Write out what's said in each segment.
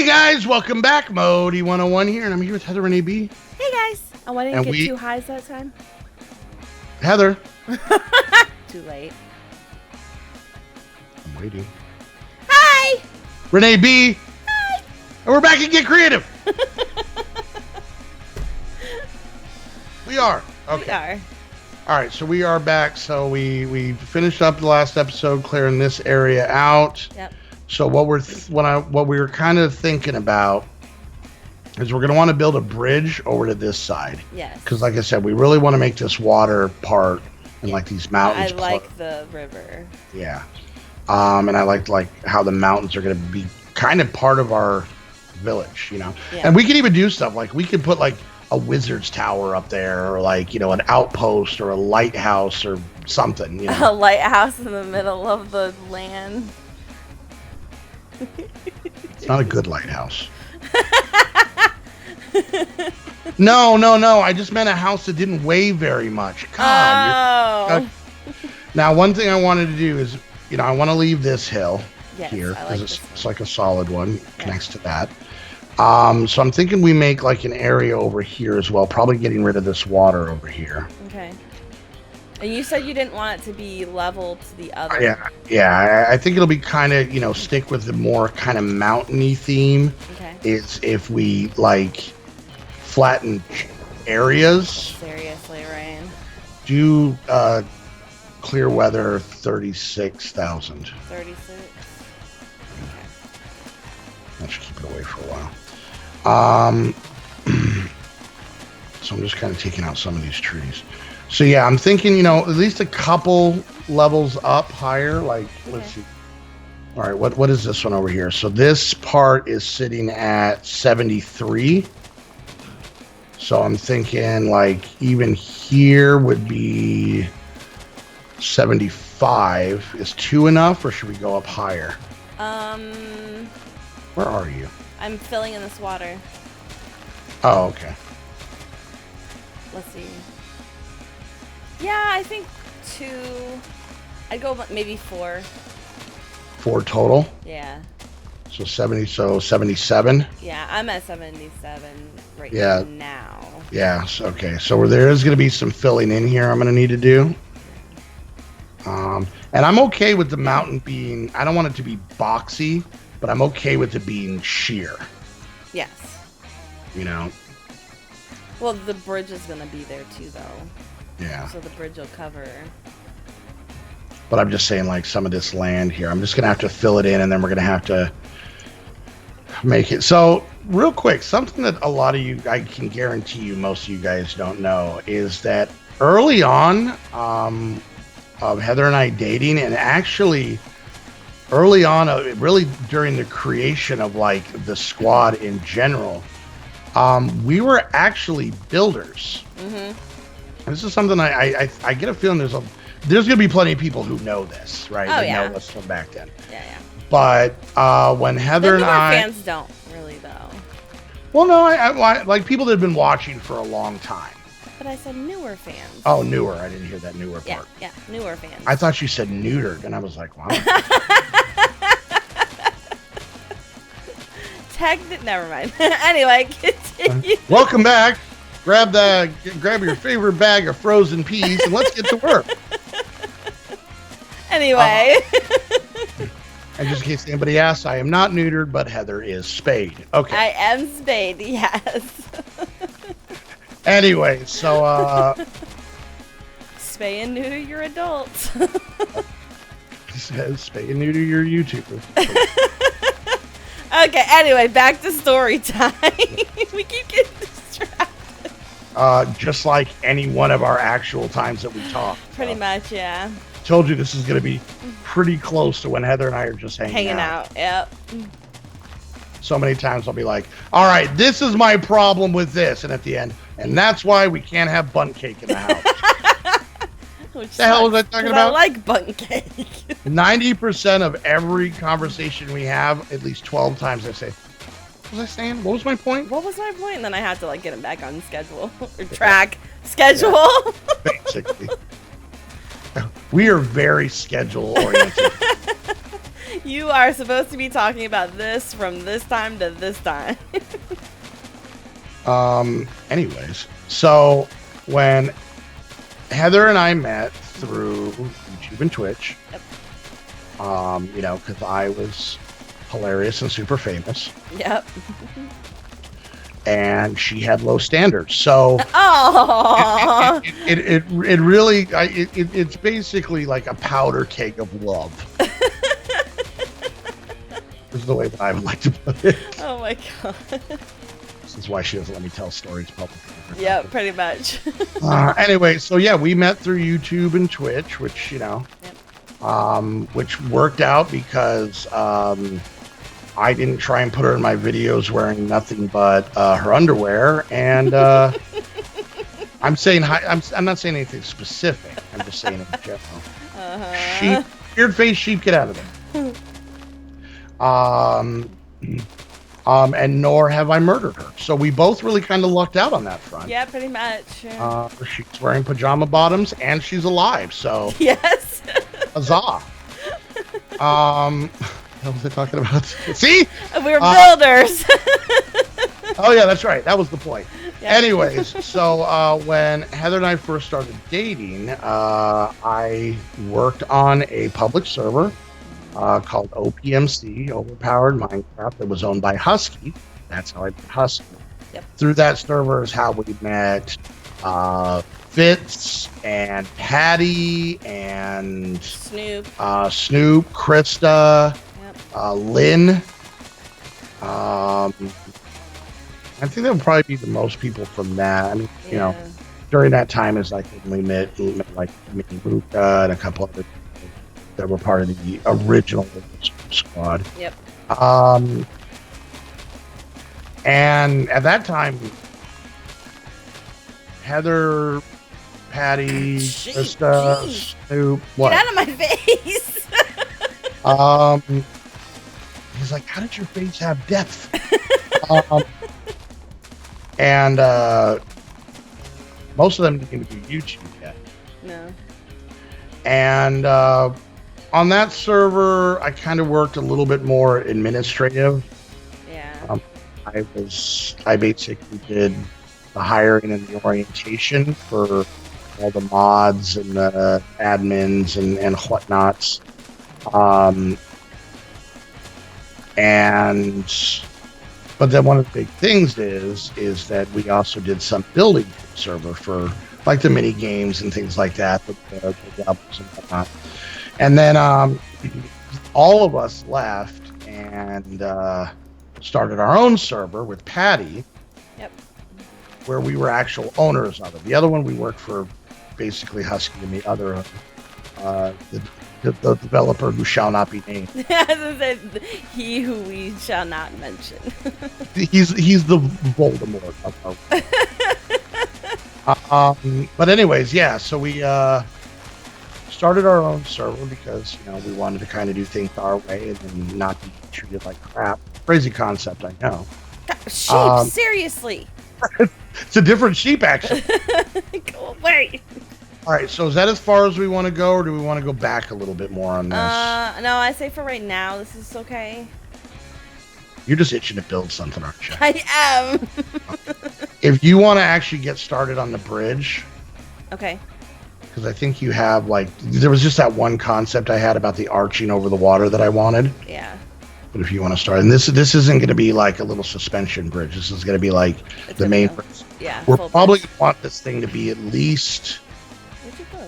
Hey guys, welcome back. Modii101 here, and I'm here with Heather and AB. Hey guys. Oh, I didn't get 2 highs that time. Heather. Too late. I'm waiting. Hi! Renee B. Hi! And we're back and Get Creative. We are. Okay. We are. All right, so we are back. So we finished up the last episode clearing this area out. Yep. So what we were kind of thinking about is we're going to want to build a bridge over to this side. Yes. Because like I said, we really want to make this water part and like these mountains. I like the river. Yeah. And I like how the mountains are going to be kind of part of our village, you know. Yeah. And we could even do stuff like we could put like a wizard's tower up there, or like, you know, an outpost or a lighthouse or something, you know. A lighthouse in the middle of the land. It's not a good lighthouse. No. I just meant a house that didn't weigh very much. God. Oh. Now, one thing I wanted to do is, you know, I want to leave this hill here because like it's like a solid one, connects to that. So I'm thinking we make like an area over here as well, probably getting rid of this water over here. Okay. And you said you didn't want it to be level to the other. Yeah. I think it'll be kind of, you know, stick with the more kind of mountainy theme. Okay. Is if we like flatten areas. Seriously, Ryan. Do clear weather 36,000. 36. Okay. I should keep it away for a while. So I'm just kind of taking out some of these trees. So yeah, I'm thinking, you know, at least a couple levels up higher. Like, let's see. All right, what is this one over here? So this part is sitting at 73. So I'm thinking like even here would be 75. Is 2 enough, or should we go up higher? Where are you? I'm filling in this water. Oh, okay. Let's see. Yeah, I think 2. I'd go maybe 4. 4 total? Yeah. So 70, so 77? Yeah, I'm at 77 right now. Yeah, okay. So there is going to be some filling in here I'm going to need to do. And I'm okay with the mountain being, I don't want it to be boxy, but I'm okay with it being sheer. Yes. You know? Well, the bridge is going to be there too, though. Yeah. So the bridge will cover. But I'm just saying, like, some of this land here, I'm just going to have to fill it in, and then we're going to have to make it. So, real quick, something that a lot of you, I can guarantee you, most of you guys don't know, is that early on of Heather and I dating, and actually early on, really during the creation of, like, the squad in general, we were actually builders. Mm-hmm. This is something I get a feeling there's going to be plenty of people who know this, right? Oh, yeah. Know us from back then. Yeah. But when Heather and I... fans don't, really, though. Well, no, I like people that have been watching for a long time. But I said newer fans. Oh, newer. I didn't hear that newer part. Yeah, newer fans. I thought you said neutered, and I was like, wow. Never mind. Anyway, continue. Welcome back. Grab your favorite bag of frozen peas, and let's get to work. Anyway. And just in case anybody asks, I am not neutered, but Heather is spayed. Okay. I am spayed, yes. Anyway, so spay and neuter your adults. He says spay and neuter your YouTuber. Okay, anyway, back to story time. We keep getting distracted. Just like any one of our actual times that we talk. Pretty much, yeah. Told you this is going to be pretty close to when Heather and I are just hanging out. Yep. So many times I'll be like, all right, this is my problem with this. And at the end, and that's why we can't have bundt cake in the house. Which the hell was I talking about? I like bundt cake. 90% of every conversation we have, at least 12 times I say, what was I saying? What was my point? What was my point? And then I have to like get him back on schedule or track schedule. Yeah, basically. We are very schedule oriented. You are supposed to be talking about this from this time to this time. Anyways, so when Heather and I met through YouTube and Twitch, Yep. You know, because I was hilarious and super famous, Yep. and she had low standards. So Oh. it really it's basically like a powder keg of love. Is the way that I would like to put it. Oh my god. This is why she doesn't let me tell stories publicly. Yeah, pretty much. Anyway, so yeah, we met through YouTube and Twitch, which, you know, which worked out because I didn't try and put her in my videos wearing nothing but her underwear, and I'm saying I'm not saying anything specific. I'm just saying in general. Sheep, weird face sheep, get out of there. And nor have I murdered her. So we both really kind of lucked out on that front. Yeah, pretty much. She's wearing pajama bottoms and she's alive. So Yes. huzzah. What was I talking about? See? We're builders. Oh yeah, that's right. That was the point. Yeah. Anyways, so when Heather and I first started dating, I worked on a public server called OPMC, Overpowered Minecraft, that was owned by Husky. That's how I met Husky. Yep. Through that server is how we met Fitz and Patty and Snoop. Snoop, Krista, Lynn. I think that would probably be the most people from that. I mean, you know, during that time is like when we met like Mickey Buka and a couple other people that were part of the original squad. Yep. And at that time, Heather, Patty, Krista, Snoop, what? Get out of my face. He's like, how did your face have depth? And most of them didn't do YouTube yet. No. And on that server, I kind of worked a little bit more administrative. Yeah. I basically did the hiring and the orientation for all the mods and the admins and whatnots. But then one of the big things is that we also did some building for the server for like the mini games and things like that, the levels and whatnot. And then all of us left and started our own server with Patty. Yep. Where we were actual owners of it. The other one we worked for basically Husky, and the other the developer who shall not be named. He who we shall not mention. He's the Voldemort of but anyways, yeah, so we started our own server because, you know, we wanted to kind of do things our way and not be treated like crap. Crazy concept, I know. Sheep, seriously. It's a different sheep, actually. Go away. All right, so is that as far as we want to go, or do we want to go back a little bit more on this? No, I say for right now, this is okay. You're just itching to build something, aren't you? I am. If you want to actually get started on the bridge, okay. because I think you have, like, there was just that one concept I had about the arching over the water that I wanted. Yeah. But if you want to start, and this isn't going to be like a little suspension bridge. This is going to be like the main bridge. Yeah. We're probably going to want this thing to be at least. Where'd you go?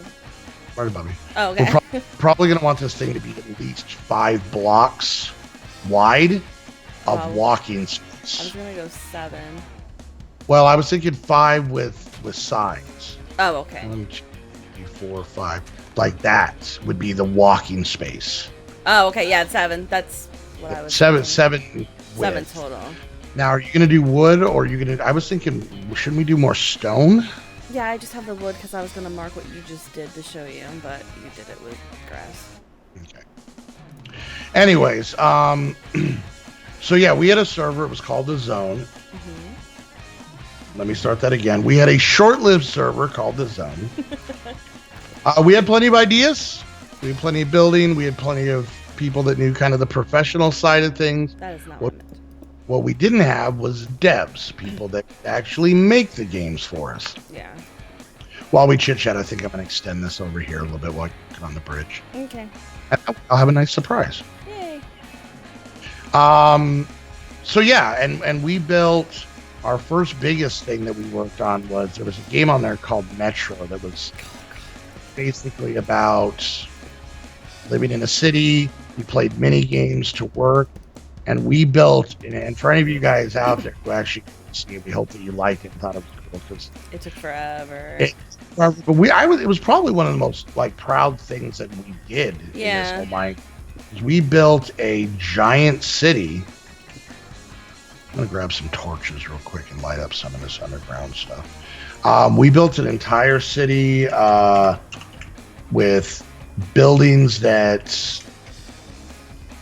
Right above me. Oh, okay. We're probably going to want this thing to be at least 5 blocks wide of walking space. I was gonna go 7. Well, I was thinking 5 with sides. Oh, okay. 1, 2, 3, 4, 5. Like that would be the walking space. Oh, okay. Yeah, 7. That's what I was. 7 7 width. total. Now, are you going to do wood, or are you going to? I was thinking, shouldn't we do more stone? Yeah, I just have the wood because I was gonna mark what you just did to show you, but you did it with grass. Okay. Anyways, so yeah, we had a server. It was called The Zone. Mm-hmm. Let me start that again. We had a short-lived server called The Zone. We had plenty of ideas. We had plenty of building. We had plenty of people that knew kind of the professional side of things. That is not What, what I meant. what we didn't have was devs, people that actually make the games for us. Yeah. While we chit chat, I think I'm going to extend this over here a little bit while I get on the bridge. Okay. And I'll have a nice surprise. Yay. So yeah, and we built our first biggest thing that we worked on was there was a game on there called Metro that was basically about living in a city. We played mini games to work, and we built. And for any of you guys out there who actually see it, we hope that you liked it and thought it was cool because It took forever. but it was probably one of the most like proud things that we did. Yeah. In this whole we built a giant city. I'm gonna grab some torches real quick and light up some of this underground stuff. We built an entire city with buildings that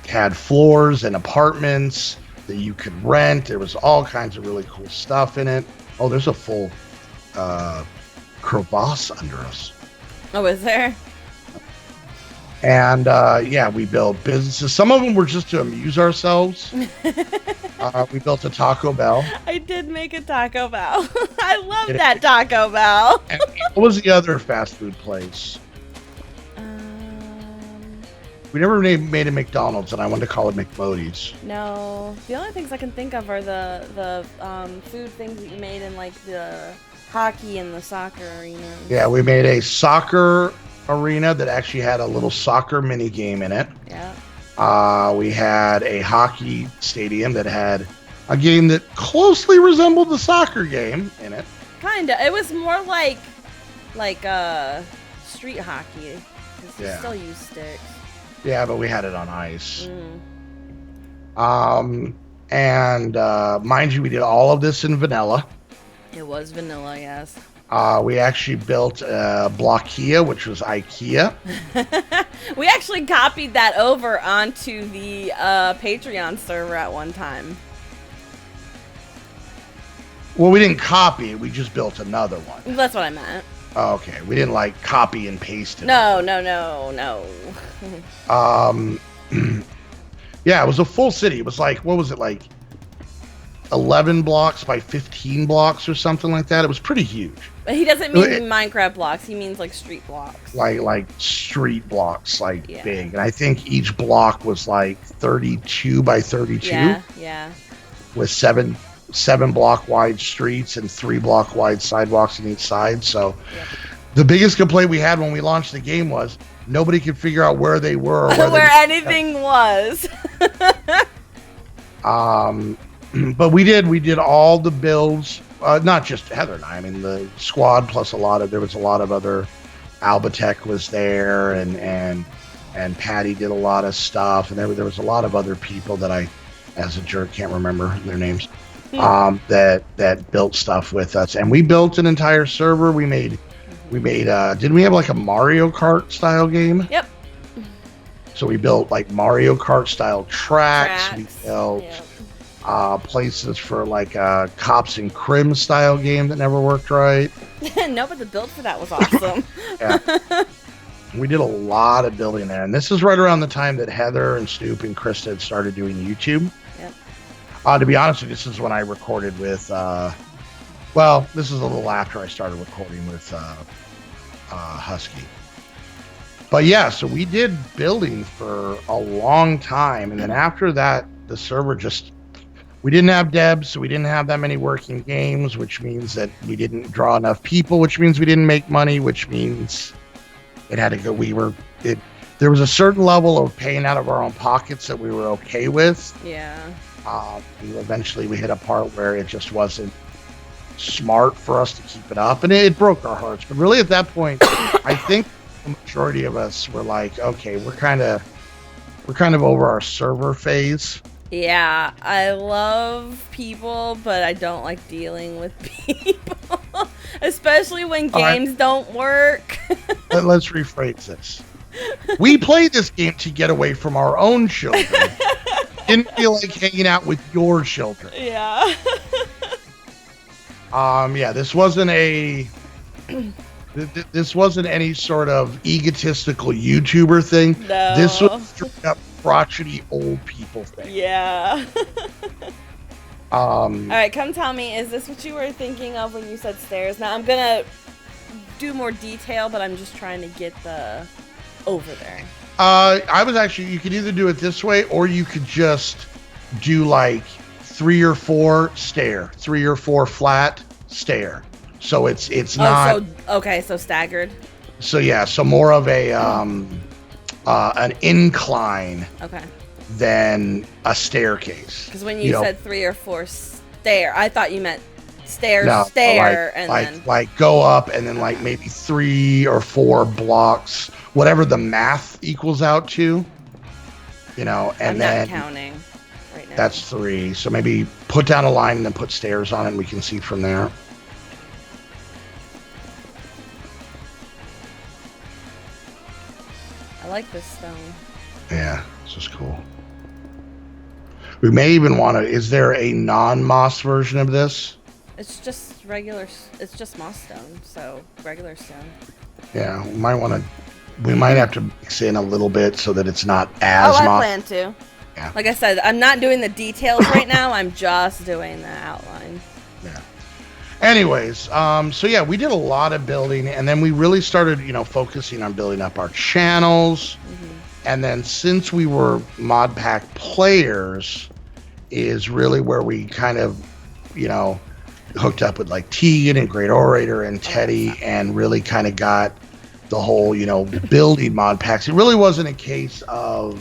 had floors and apartments that you could rent. There was all kinds of really cool stuff in it. Oh, there's a full crevasse under us. Oh, is there? And yeah, we built businesses. Some of them were just to amuse ourselves. We built a Taco Bell. I did make a Taco Bell. I love that Taco Bell. And what was the other fast food place? We never made a McDonald's, and I wanted to call it McModie's. No, the only things I can think of are the food things that you made in like the hockey and the soccer arena. Yeah, we made a soccer arena that actually had a little soccer mini game in it. Yeah. We had a hockey stadium that had a game that closely resembled the soccer game in it. Kinda. It was more like street hockey. You still use sticks. Yeah, but we had it on ice. Mm. And mind you, we did all of this in vanilla. It was vanilla, yes. We actually built Blockia, which was IKEA. We actually copied that over onto the Patreon server at one time. Well, we didn't copy it. We just built another one. That's what I meant. Oh, okay. We didn't like copy and paste it. No. Yeah, it was a full city. It was like, what was it, like 11 blocks by 15 blocks or something like that? It was pretty huge. But he doesn't mean Minecraft blocks. He means like street blocks. Like street blocks, like big. And I think each block was like 32 by 32. Yeah. With seven block wide streets and 3 block wide sidewalks on each side. So the biggest complaint we had when we launched the game was nobody could figure out where they were or where anything was. But we did all the builds, not just Heather and I mean the squad plus there was a lot of other. Albatech was there and Patty did a lot of stuff, and there was a lot of other people that I, as a jerk, can't remember their names. That built stuff with us, and we built an entire server. We made didn't we have like a Mario Kart style game? Yep. So we built like Mario Kart style tracks. We built places for like a Cops and Crim style game that never worked right. No, but the build for that was awesome. Yeah. We did a lot of building there, and this is right around the time that Heather and Stoop and Krista had started doing YouTube. To be honest with you, this is when I recorded with, this is a little after I started recording with Husky. But yeah, so we did building for a long time. And then after that, the server we didn't have devs, so we didn't have that many working games, which means that we didn't draw enough people, which means we didn't make money, which means it had to go. There was a certain level of paying out of our own pockets that we were okay with. Yeah. And eventually we hit a part where it just wasn't smart for us to keep it up, and it broke our hearts. But really at that point, I think the majority of us were like, okay, we're kind of over our server phase. Yeah, I love people, but I don't like dealing with people, especially when games don't work. Let's rephrase this. We play this game to get away from our own children. Didn't feel like hanging out with your children. Yeah. Yeah, this wasn't a This wasn't any sort of egotistical YouTuber thing. No. This was straight up crotchety old people thing. Yeah. All right, come tell me, is this what you were thinking of when you said stairs? Now, I'm going to do more detail, but I'm just trying to get the over there. I was actually, you could either do it this way, or you could just do like 3 or 4 stair, 3 or 4 flat stair. So it's not. Okay, so staggered. So yeah, so more of a an incline. Okay. Than a staircase. Because when you said 3 or 4 stair, I thought you meant stair, and then like go up and then like maybe 3 or 4 blocks, whatever the math equals out to. And I'm then not counting right now. That's 3. So maybe put down a line and then put stairs on it, and we can see from there. I like this stone. Yeah, this is cool. We may even want to. Is there a non-moss version of this? It's just regular. It's just moss stone, so regular stone. Yeah, we might want to. We might have to mix in a little bit so that it's not as. I plan to. Yeah. Like I said, I'm not doing the details right now. I'm just doing the outline. Yeah. Anyways, so yeah, we did a lot of building, and then we really started, focusing on building up our channels. Mm-hmm. And then since we were modpack players, is really where we kind of, hooked up with like Tegan and Great Orator and Teddy, and really kind of got the whole, building modpacks. It really wasn't a case of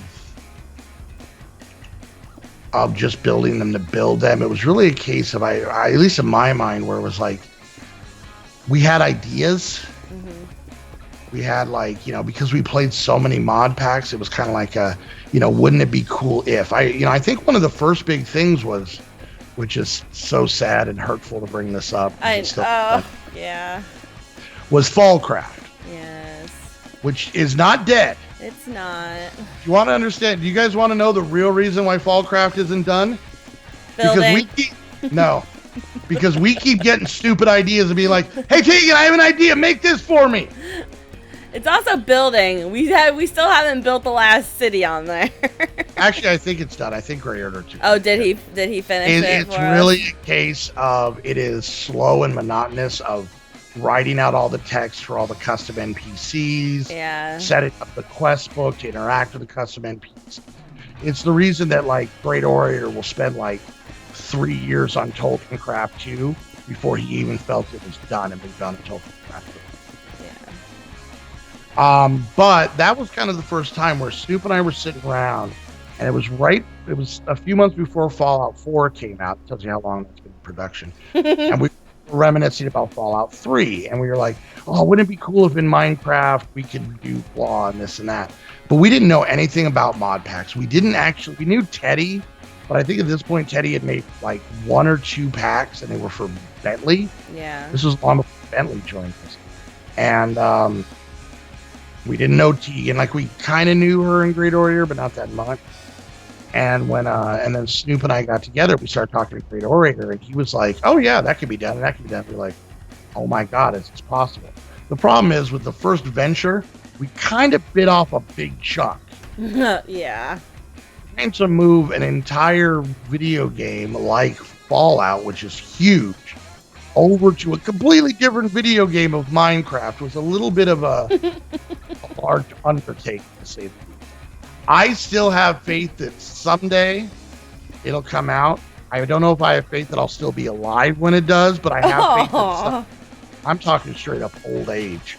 just building them to build them. It was really a case of, I at least in my mind, where it was like, we had ideas. Mm-hmm. We had like, because we played so many mod packs, it was kind of like wouldn't it be cool if I think one of the first big things was, which is so sad and hurtful to bring this up. Yeah. Was Fallcraft. Yes. Which is not dead. It's not. You want to understand? Do you guys want to know the real reason why Fallcraft isn't done? Building. Because we keep getting stupid ideas and being like, "Hey Tegan, I have an idea. Make this for me." It's also building. We still haven't built the last city on there. Actually, I think it's done. I think Great Orator too. Oh, did he finish it? It's really a case of it is slow and monotonous of writing out all the text for all the custom NPCs. Yeah. Setting up the quest book to interact with the custom NPCs. It's the reason that like Great Orator will spend like 3 years on Tolkiencraft 2 before he even felt it was done and moved on to Tolkiencraft 3. But that was kind of the first time where Snoop and I were sitting around, and it was a few months before Fallout 4 came out. It tells you how long that's been in production. And we were reminiscing about Fallout 3, and we were like, oh, wouldn't it be cool if in Minecraft we could do blah and this and that? But we didn't know anything about mod packs. We knew Teddy, but I think at this point Teddy had made like 1 or 2 packs, and they were for Bentley. Yeah. This was long before Bentley joined us. And we didn't know Tegan. Like, we kind of knew her in Great Orator, but not that much. And and then Snoop and I got together, we started talking to Great Orator, and he was like, oh yeah, that could be done, and that could be done. We're like, oh my God, it's possible. The problem is, with the first venture, we kind of bit off a big chunk. Yeah. Trying to move an entire video game like Fallout, which is huge, over to a completely different video game of Minecraft was a little bit of a large undertaking, to say the least. I still have faith that someday it'll come out. I don't know if I have faith that I'll still be alive when it does, but I have faith that I'm talking straight up old age.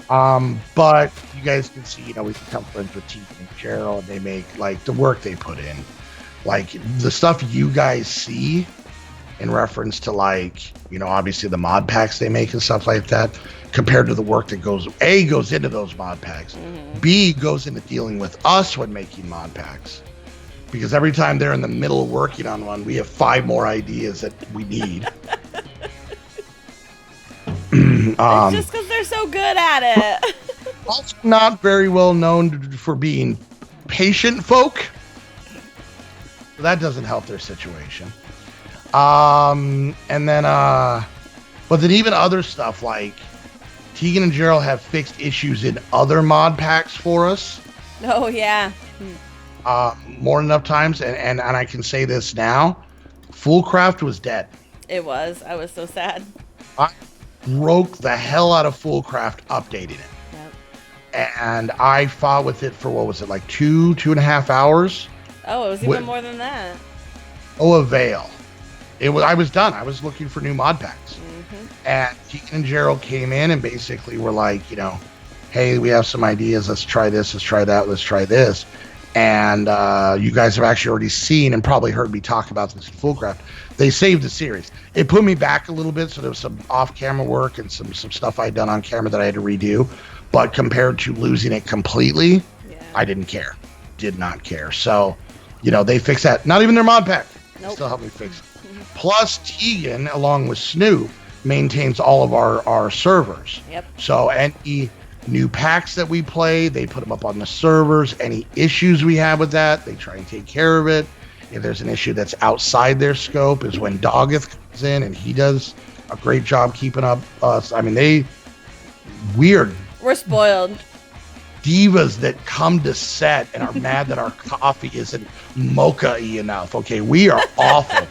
But you guys can see, we become friends with Tegan and Cheryl, and they make like the work they put in, like the stuff you guys see in reference to like, obviously the mod packs they make and stuff like that, compared to the work that goes into those mod packs. Mm-hmm. B goes into dealing with us when making mod packs. Because every time they're in the middle of working on one, we have 5 more ideas that we need. It's just because they're so good at it. Also not very well known for being patient folk. So that doesn't help their situation. And then But then even other stuff like Tegan and Gerald have fixed issues in other mod packs for us. Oh, yeah. More than enough times. And I can say this now. Fullcraft was dead. It was. I was so sad. I broke the hell out of Fullcraft updating it. Yep. And I fought with it for, what was it, like 2.5 hours? Oh, it was even more than that. Oh, avail. I was done. I was looking for new mod packs. And Tegan and Gerald came in and basically were like, hey, we have some ideas. Let's try this. Let's try that. Let's try this. And you guys have actually already seen and probably heard me talk about this in Fullcraft. They saved the series. It put me back a little bit, so there was some off-camera work and some stuff I'd done on camera that I had to redo. But compared to losing it completely, I didn't care. Did not care. So, they fixed that. Not even their mod pack. Nope. Still helped me fix it. Plus, Tegan, along with Snoop, maintains all of our servers. Yep. So any new packs that we play, they put them up on the servers. Any issues we have with that, they try and take care of it. If there's an issue that's outside their scope, is when Doggeth comes in, and he does a great job keeping up us. I mean, we're spoiled. Divas that come to set and are mad that our coffee isn't mocha-y enough. Okay, we are awful.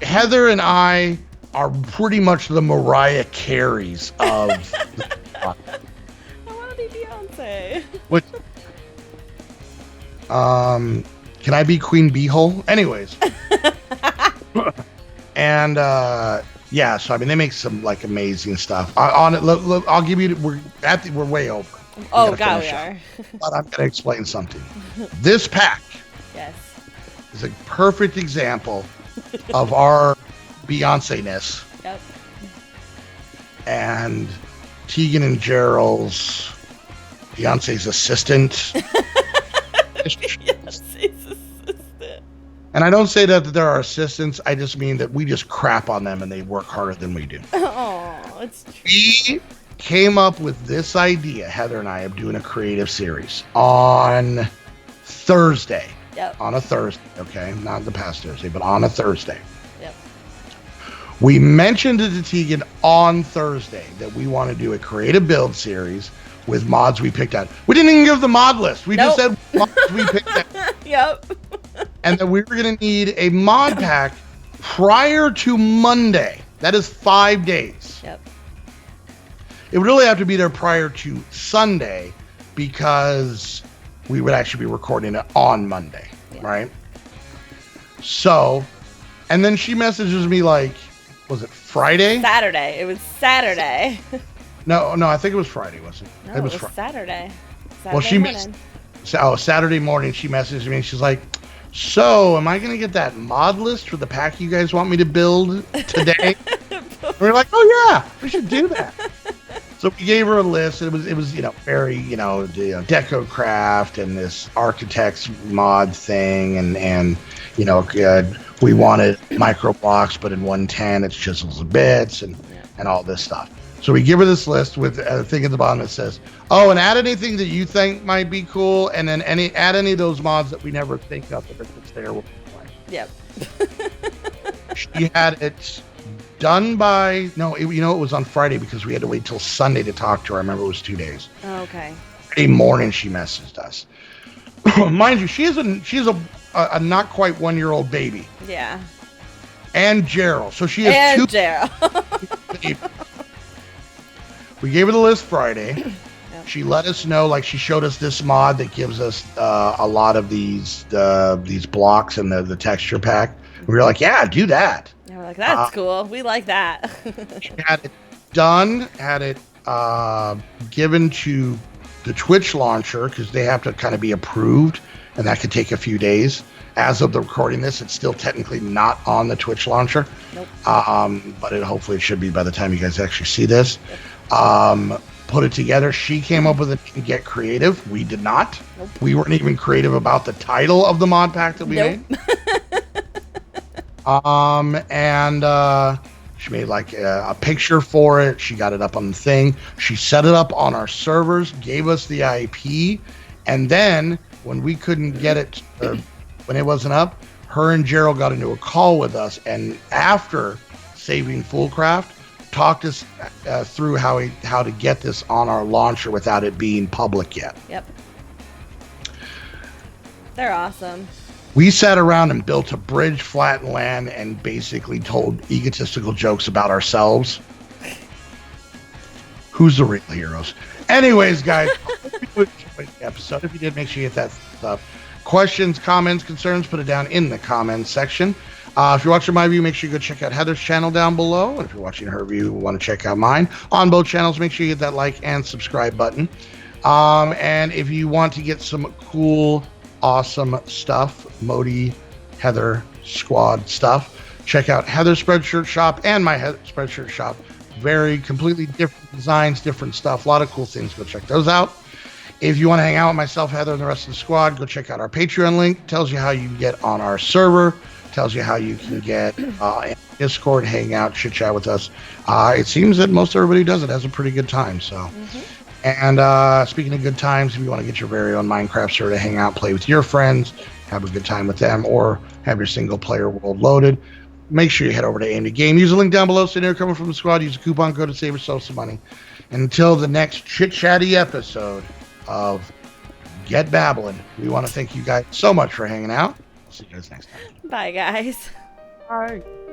Heather and I are pretty much the Mariah Careys of. I want to be Beyonce. Which, can I be Queen Beehole? Anyways, and yeah, so I mean, they make some like amazing stuff. I'll give you. We're way over. Oh God, we are. But I'm gonna explain something. This pack, yes, is a perfect example of our Beyonce-ness. Yep. And Tegan and Gerald's Beyonce's assistant. Beyonce's assistant. And I don't say that they're our assistants. I just mean that we just crap on them and they work harder than we do. Oh, it's true. We came up with this idea, Heather and I, of doing a creative series on Thursday. Yep. On a Thursday, okay? Not the past Thursday, but on a Thursday. Yep. We mentioned it to Tegan on Thursday that we want to do a creative build series with mods we picked out. We didn't even give the mod list. We just said mods we picked out. Yep. And that we were going to need a mod pack prior to Monday. That is 5 days. Yep. It would really have to be there prior to Sunday because we would actually be recording it on Monday, right? So, and then she messages me like, was it Friday? Saturday. It was Saturday. No, I think it was Friday, wasn't it? No, it was Saturday. Well, Saturday morning she messaged me and she's like, so am I going to get that mod list for the pack you guys want me to build today? And we're like, oh yeah, we should do that. So we gave her a list. It was very deco craft and this architect's mod thing, and we wanted micro blocks, but in 110 it's chisels and bits and all this stuff. So we give her this list with a thing at the bottom that says, oh, and add anything that you think might be cool, and then add any of those mods that we never think of, but if it's there, we'll play. Yep. She had it done by it was on Friday because we had to wait till Sunday to talk to her. I remember it was 2 days. Oh, okay. Friday morning she messaged us. Mind you, she is a not quite 1 year old baby. Yeah. And Gerald. So she has two Gerald. We gave her the list Friday. Yep. She let us know, like she showed us this mod that gives us a lot of these blocks and the texture pack. We were like, yeah, do that. Yeah, we're like, that's cool. We like that. She had it done, had it given to the Twitch launcher because they have to kind of be approved, and that could take a few days. As of the recording this, it's still technically not on the Twitch launcher. Nope. But hopefully it should be by the time you guys actually see this. Yep. Put it together. She came up with it and get creative. We did not. Nope. We weren't even creative about the title of the mod pack that we made. She made like a picture for it. She got it up on the thing. She set it up on our servers, gave us the IP, and then when we couldn't get it, when it wasn't up, her and Gerald got into a call with us, and after saving Foolcraft, talked us through how to get this on our launcher without it being public yet. Yep. They're awesome. We sat around and built a bridge, flattened land, and basically told egotistical jokes about ourselves. Who's the real heroes? Anyways, guys, hope you enjoyed the episode. If you did, make sure you hit that thumbs up. Questions, comments, concerns, put it down in the comments section. If you're watching my view, make sure you go check out Heather's channel down below. And if you're watching her view, want to check out mine on both channels, make sure you hit that like and subscribe button. And if you want to get some cool, awesome stuff, Modi, Heather, Squad stuff, check out Heather's Spreadshirt Shop and my Spreadshirt Shop. Very completely different designs, different stuff, a lot of cool things. Go check those out. If you want to hang out with myself, Heather, and the rest of the squad, go check out our Patreon link. Tells you how you can get on our server. Tells you how you can get in Discord, hang out, chit chat with us. It seems that most everybody who does it has a pretty good time. So, And speaking of good times, if you want to get your very own Minecraft server to hang out, play with your friends, have a good time with them, or have your single player world loaded, make sure you head over to AMD Game. Use the link down below. So you're coming from the squad. Use a coupon code to save yourself some money. And until the next chit chatty episode of Get Babbling, we want to thank you guys so much for hanging out. See you guys next time. Bye, guys. Bye.